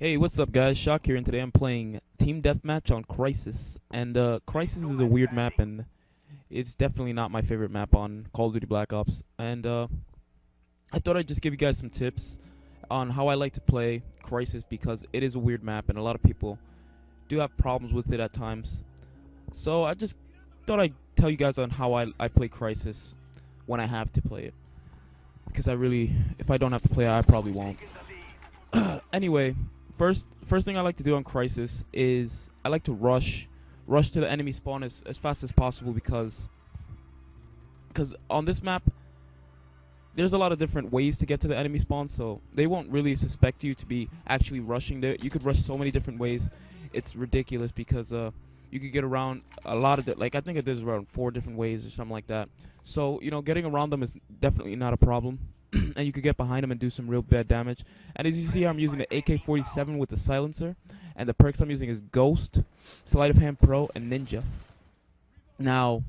Hey, what's up, guys? Shock here, and today I'm playing Team Deathmatch on Crisis. And Crisis is a weird map, and it's definitely not my favorite map on Call of Duty Black Ops. And I thought I'd just give you guys some tips on how I like to play Crisis because it is a weird map, and a lot of people do have problems with it at times. So I just thought I'd tell you guys on how I play Crisis when I have to play it. Because if I don't have to play it, I probably won't. Anyway, first thing I like to do on Crisis is I like to rush to the enemy spawn as fast as possible because on this map there's a lot of different ways to get to the enemy spawn, so they won't really suspect you to be actually rushing there. You could rush so many different ways. It's ridiculous because you could get around a lot of like I think there's around 4 different ways or something like that. So, getting around them is definitely not a problem. And you could get behind them and do some real bad damage. And as you see here, I'm using the AK-47 with the silencer. And the perks I'm using is Ghost, Sleight of Hand Pro, and Ninja. Now,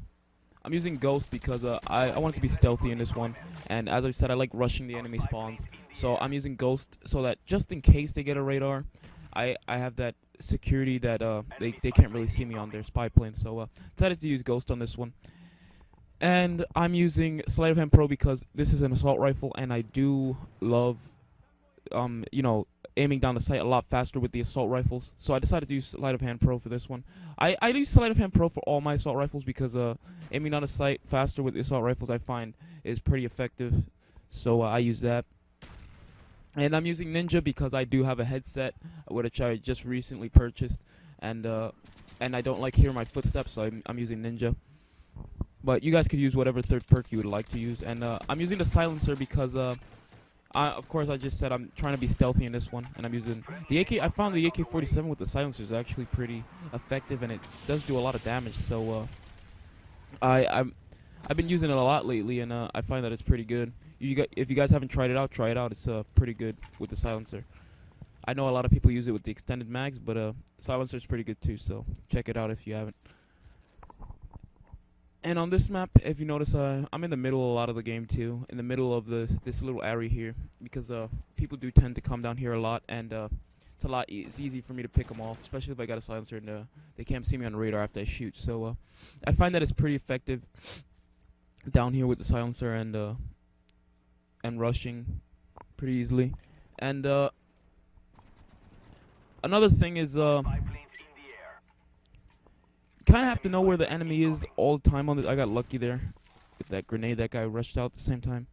I'm using Ghost because I want it to be stealthy in this one. And as I said, I like rushing the enemy spawns. So I'm using Ghost so that just in case they get a radar, I have that security that they can't really see me on their spy plane. So decided to use Ghost on this one. And I'm using Sleight of Hand Pro because this is an assault rifle, and I do love, aiming down the sight a lot faster with the assault rifles. So I decided to use Sleight of Hand Pro for this one. I use Sleight of Hand Pro for all my assault rifles because aiming down the sight faster with the assault rifles I find is pretty effective. So I use that. And I'm using Ninja because I do have a headset, which I just recently purchased, and I don't like hearing my footsteps, so I'm using Ninja. But you guys could use whatever third perk you would like to use. And I'm using the silencer because, of course, I just said I'm trying to be stealthy in this one. And I'm using the AK. I found the AK-47 with the silencer is actually pretty effective, and it does do a lot of damage. So I've been using it a lot lately, and I find that it's pretty good. If you guys haven't tried it out, try it out. It's pretty good with the silencer. I know a lot of people use it with the extended mags, but silencer is pretty good too. So check it out if you haven't. And on this map, if you notice, I'm in the middle a lot of the game too, in the middle of this little area here, because people do tend to come down here a lot, and it's easy for me to pick them off, especially if I got a silencer and they can't see me on the radar after I shoot. So I find that it's pretty effective down here with the silencer and rushing pretty easily. And another thing is kind of have to know where the enemy is all the time on this. I got lucky there with that grenade that guy rushed out at the same time.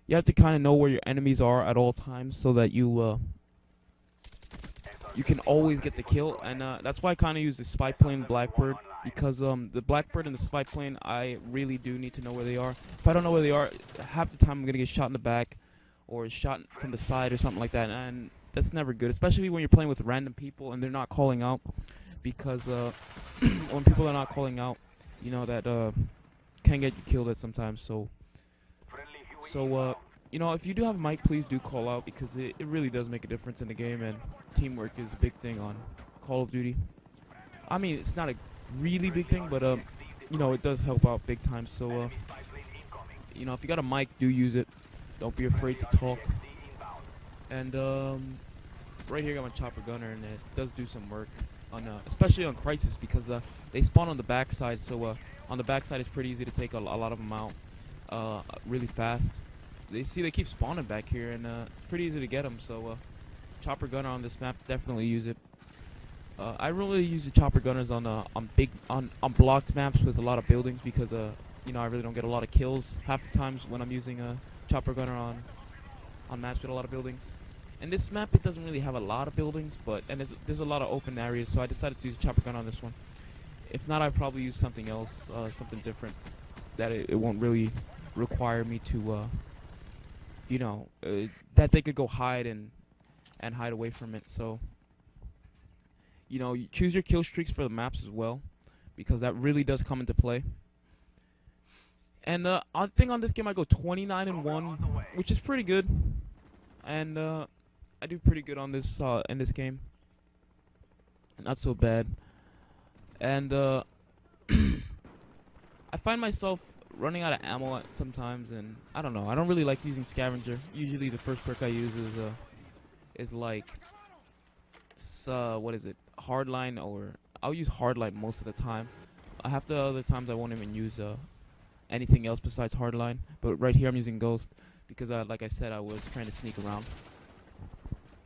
You have to kind of know where your enemies are at all times so that you can always get the kill. And that's why I kind of use the spy plane Blackbird, because the Blackbird and the spy plane, I really do need to know where they are. If I don't know where they are, half the time I'm gonna get shot in the back or shot from the side or something like that, and that's never good, especially when you're playing with random people and they're not calling out. Because when people are not calling out, that can get you killed at sometimes. So if you do have a mic, please do call out, because it really does make a difference in the game, and teamwork is a big thing on Call of Duty. I mean, it's not a really big thing, but it does help out big time. So if you got a mic, do use it. Don't be afraid to talk. And right here I got my chopper gunner, and it does do some work on especially on Crisis, because they spawn on the backside. So on the backside it's pretty easy to take a lot of them out really fast. They keep spawning back here, and it's pretty easy to get them. So chopper gunner on this map, definitely use it. I really use the chopper gunners on blocked maps with a lot of buildings, because I really don't get a lot of kills half the times when I'm using a chopper gunner on maps with a lot of buildings. And this map, it doesn't really have a lot of buildings, and there's a lot of open areas, so I decided to use a chopper gun on this one. If not, I'd probably use something else, something different, that it won't really require me to, that they could go hide and hide away from it. So, you choose your kill streaks for the maps as well, because that really does come into play. And I think on this game I go 29-1, which is pretty good. And I do pretty good on this in this game. Not so bad. And I find myself running out of ammo sometimes, and I don't know. I don't really like using scavenger. Usually the first perk I use is like what is it, hardline, or I'll use hardline most of the time. Half the other times I won't even use anything else besides hardline. But right here I'm using Ghost because like I said, I was trying to sneak around.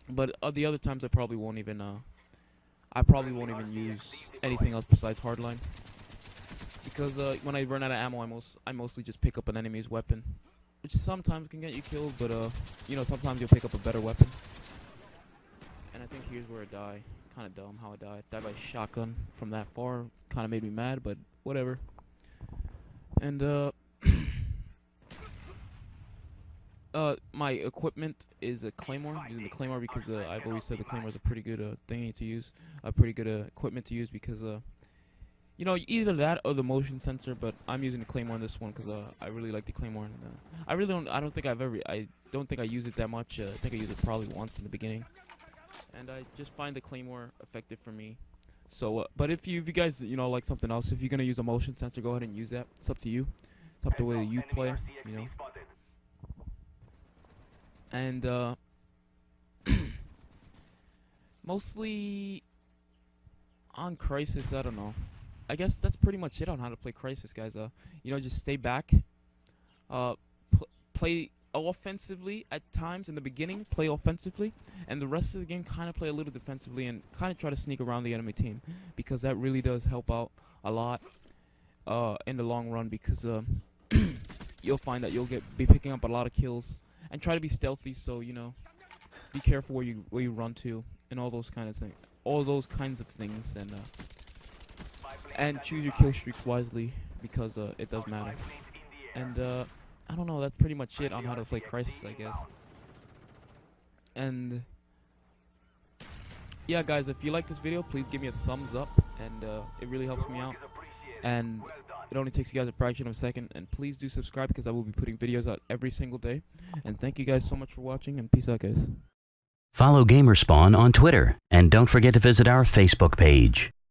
But the other times I probably won't even use anything else besides hardline. Because when I run out of ammo, I mostly just pick up an enemy's weapon, which sometimes can get you killed, but you know, sometimes you'll pick up a better weapon. And I think here's where I die. Kind of dumb how I died. Died by shotgun from that far. Kind of made me mad, but whatever. And my equipment is a claymore. I'm using the claymore because I've always said the claymore is a pretty good thingy to use, a pretty good equipment to use because you know, either that or the motion sensor. But I'm using the claymore in this one because I really like the claymore. And, I don't think I use it that much. I think I used it probably once in the beginning. And I just find the claymore effective for me. So, but if you guys, you know, like something else, if you're gonna use a motion sensor, go ahead and use that. It's up to you. It's up to the way you play, you know. And mostly on Crysis, I don't know. I guess that's pretty much it on how to play Crysis, guys. You know, just stay back. Play offensively at times in the beginning, play offensively, and the rest of the game kind of play a little defensively and kind of try to sneak around the enemy team, because that really does help out a lot in the long run, because you'll find that you'll be picking up a lot of kills. And try to be stealthy, so you know, be careful where you run to and all those kinds of things, and choose your kill streaks wisely, because it does matter. And I don't know, that's pretty much it on how to play Crysis, I guess. And yeah, guys, if you like this video, please give me a thumbs up, and it really helps me out. And it only takes you guys a fraction of a second, and please do subscribe because I will be putting videos out every single day. And thank you guys so much for watching, and peace out, guys. Follow Gamerspawn on Twitter, and don't forget to visit our Facebook page.